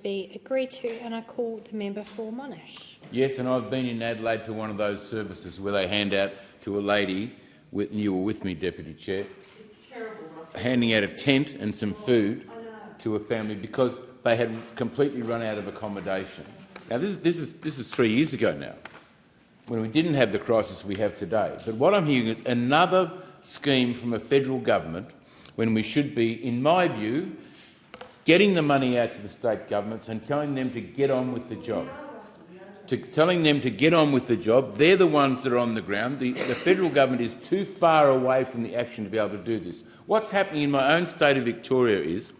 be agreed to, and I call the member for Monash. Yes, and I've been in Adelaide for one of those services where they hand out to a lady, you were with me, Deputy Chair, handing out a tent and some food to a family because they had completely run out of accommodation. Now, this is 3 years ago now, when we didn't have the crisis we have today. But what I'm hearing is another scheme from a federal government when we should be, in my view, getting the money out to the state governments and telling them to get on with the job. Telling them to get on with the job. They're the ones that are on the ground. The federal government is too far away from the action to be able to do this. What's happening in my own state of Victoria is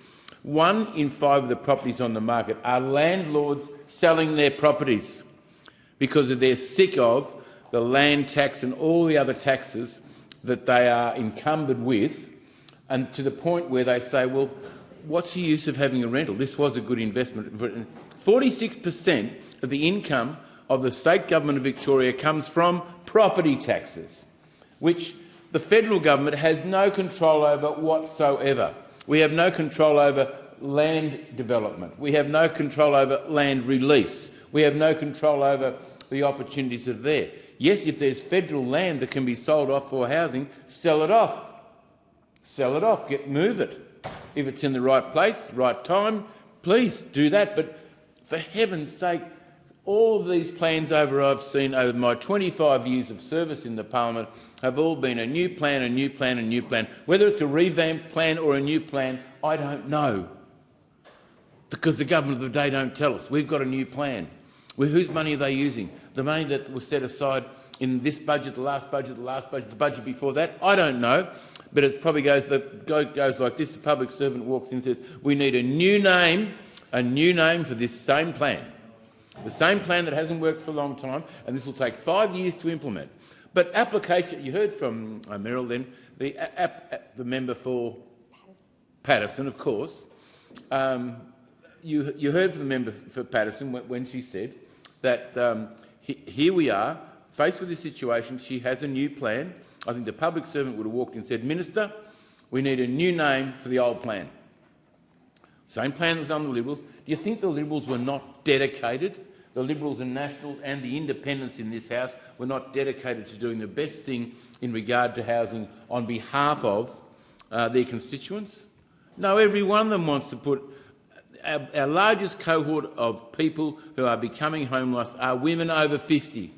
1 in 5 of the properties on the market are landlords selling their properties because they're sick of the land tax and all the other taxes that they are encumbered with, and to the point where they say, well, what's the use of having a rental? This was a good investment. 46% of the income of the state government of Victoria comes from property taxes, which the federal government has no control over whatsoever. We have no control over land development. We have no control over land release. We have no control over the opportunities that are there. Yes, if there's federal land that can be sold off for housing, sell it off. Sell it off. Move it. If it's in the right place, right time, please do that. But for heaven's sake, all of these plans I've seen over my 25 years of service in the parliament have all been a new plan, a new plan, a new plan. Whether it's a revamped plan or a new plan, I don't know, because the government of the day don't tell us. We've got a new plan. Whose money are they using? The money that was set aside in this budget, the last budget, the budget before that? I don't know. But it probably goes like this. The public servant walks in and says, we need a new name for this same plan. The same plan that hasn't worked for a long time, and this will take 5 years to implement. But application, you heard from Meryl then, the member for Patterson, of course. You heard from the member for Patterson when she said that here we are, faced with this situation. She has a new plan. I think the public servant would have walked in and said, Minister, we need a new name for the old plan. Same plan that was on the Liberals. Do you think the Liberals were not dedicated? The Liberals and Nationals and the independents in this House were not dedicated to doing the best thing in regard to housing on behalf of their constituents? No, every one of them wants to put... Our largest cohort of people who are becoming homeless are women over 50.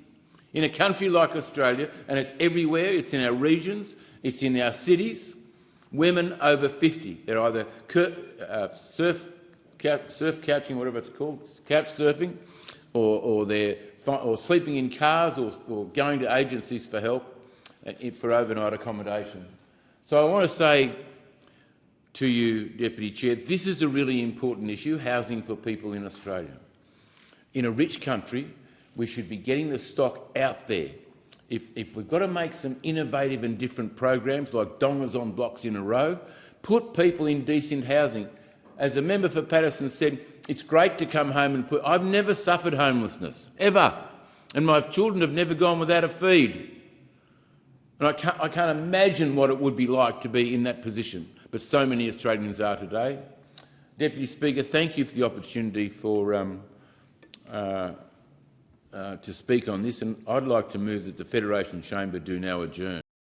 In a country like Australia, and it's everywhere, it's in our regions, it's in our cities, women over 50. They're either surf couching, whatever it's called, couch surfing, or they're sleeping in cars or going to agencies for help for overnight accommodation. So I want to say to you, Deputy Chair, this is a really important issue, housing for people in Australia. In a rich country, we should be getting the stock out there. If we've got to make some innovative and different programs like dongers on blocks in a row, put people in decent housing. As a member for Patterson said, it's great to come home and put... I've never suffered homelessness, ever, and my children have never gone without a feed. And I can't imagine what it would be like to be in that position, but so many Australians are today. Deputy Speaker, thank you for the opportunity to speak on this, and I'd like to move that the Federation Chamber do now adjourn.